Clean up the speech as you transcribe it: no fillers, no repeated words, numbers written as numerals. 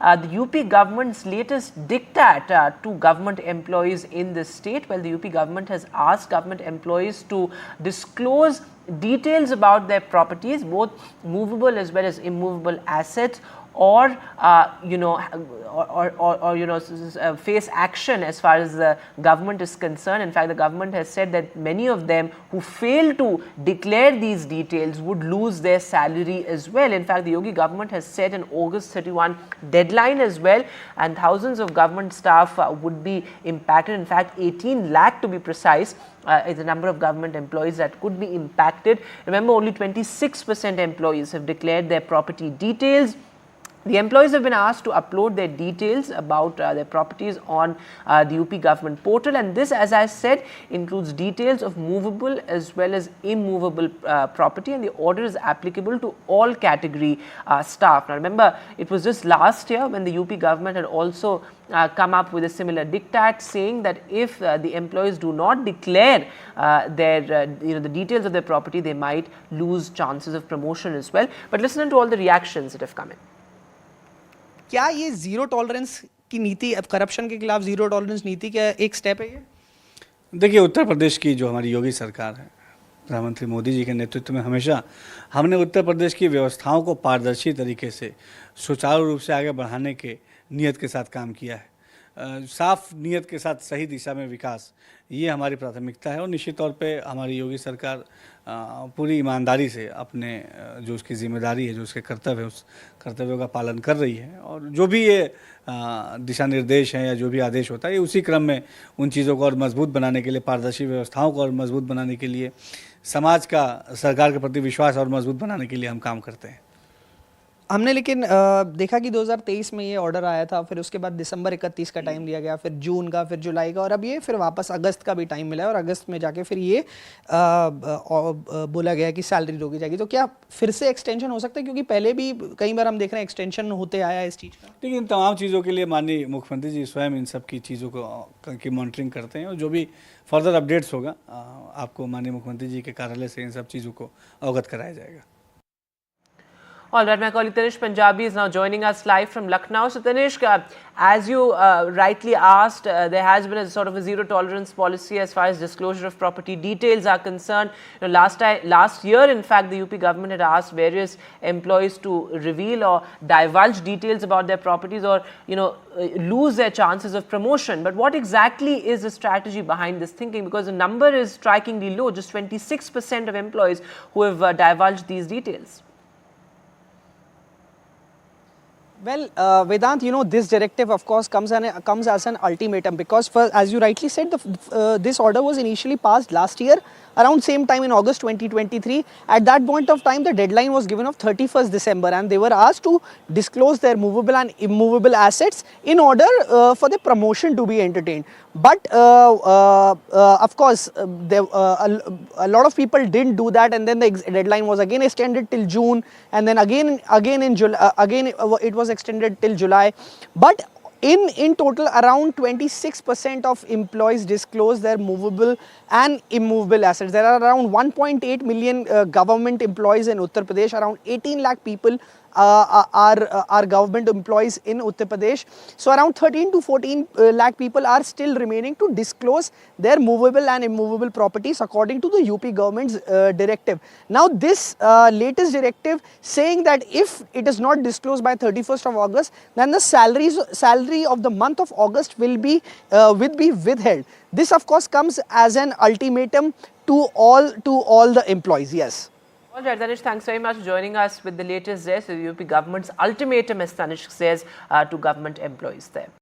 the UP government's latest diktat to government employees in the state. Well, the UP government has asked government employees to disclose details about their properties, both movable as well as immovable assets, or face action as far as the government is concerned. In fact, the government has said that many of them who fail to declare these details would lose their salary as well. In fact, the Yogi government has set an August 31 deadline as well, and thousands of government staff would be impacted. In fact, 18 lakh to be precise is the number of government employees that could be impacted. Remember, only 26% employees have declared their property details. The employees have been asked to upload their details about their properties on the UP government portal, and this, as I said, includes details of movable as well as immovable property, and the order is applicable to all category staff. Now remember, it was just last year when the UP government had also come up with a similar diktat saying that if the employees do not declare the details of their property, they might lose chances of promotion as well. But listen to all the reactions that have come in. क्या ये zero tolerance की नीति, अब corruption के खिलाफ zero tolerance नीति का एक स्टेप है ये? देखिए, उत्तर प्रदेश की जो हमारी योगी सरकार है, प्रधानमंत्री मोदी जी के नेतृत्व में हमेशा हमने उत्तर प्रदेश की व्यवस्थाओं को पारदर्शी तरीके से सुचारू रूप से आगे बढ़ाने के नियत के साथ काम किया है। साफ नियत के साथ सही दिशा में विकास, ये हमारी प्राथमिकता है और निश्चित तौर पे हमारी योगी सरकार पूरी ईमानदारी से अपने जो उसकी जिम्मेदारी है, जो उसके कर्तव्य है, उस कर्तव्यों का पालन कर रही है। और जो भी ये दिशा निर्देश हैं या जो भी आदेश होता है, ये उसी क्रम में उन चीज़ों को और मजबूत बनाने के लिए, पारदर्शी व्यवस्थाओं को और मजबूत बनाने के लिए, समाज का सरकार के प्रति विश्वास और मजबूत बनाने के लिए हम काम करते हैं। हमने लेकिन देखा कि 2023 में ये ऑर्डर आया था, फिर उसके बाद दिसंबर 31 का टाइम दिया गया, फिर जून का, फिर जुलाई का, और अब ये फिर वापस अगस्त का भी टाइम मिला है और अगस्त में जाके फिर ये बोला गया कि सैलरी रोकी जाएगी। तो क्या फिर से एक्सटेंशन हो सकता है, क्योंकि पहले भी कई बार हम देख रहे हैं एक्सटेंशन होते आया है इस चीज़ का? लेकिन इन तमाम चीज़ों के लिए माननीय मुख्यमंत्री जी स्वयं इन सब की चीज़ों की मॉनिटरिंग करते हैं और जो भी फर्दर अपडेट्स होगा आपको माननीय मुख्यमंत्री जी के कार्यालय से इन सब चीज़ों को अवगत कराया जाएगा। All right, my colleague Tanish Punjabi is now joining us live from Lucknow. So Tanish, as you rightly asked, there has been a sort of a zero tolerance policy as far as disclosure of property details are concerned. Last year, in fact, the UP government had asked various employees to reveal or divulge details about their properties, or lose their chances of promotion. But what exactly is the strategy behind this thinking? Because the number is strikingly low, just 26% of employees who have divulged these details. Well, Vedant, this directive, of course, comes as an ultimatum because, as you rightly said, this order was initially passed last year, around same time in August 2023. At that point of time, the deadline was given of 31st December, and they were asked to disclose their movable and immovable assets in order for the promotion to be entertained. But of course, a lot of people didn't do that, and then the deadline was again extended till June, and then again in July, again it was extended till July. But in total, around 26% of employees disclose their movable and immovable assets. There are around 1.8 million government employees in Uttar Pradesh. Around 18 lakh people are government employees in Uttar Pradesh. So around 13 to 14 lakh people are still remaining to disclose their movable and immovable properties according to the UP government's directive. Now this latest directive saying that if it is not disclosed by 31st of August, then the salary of the month of August will be withheld. This of course comes as an ultimatum to all the employees. Yes. All right, Tanish, thanks very much for joining us with the latest there. So the UP government's ultimatum, as Tanish says, to government employees there.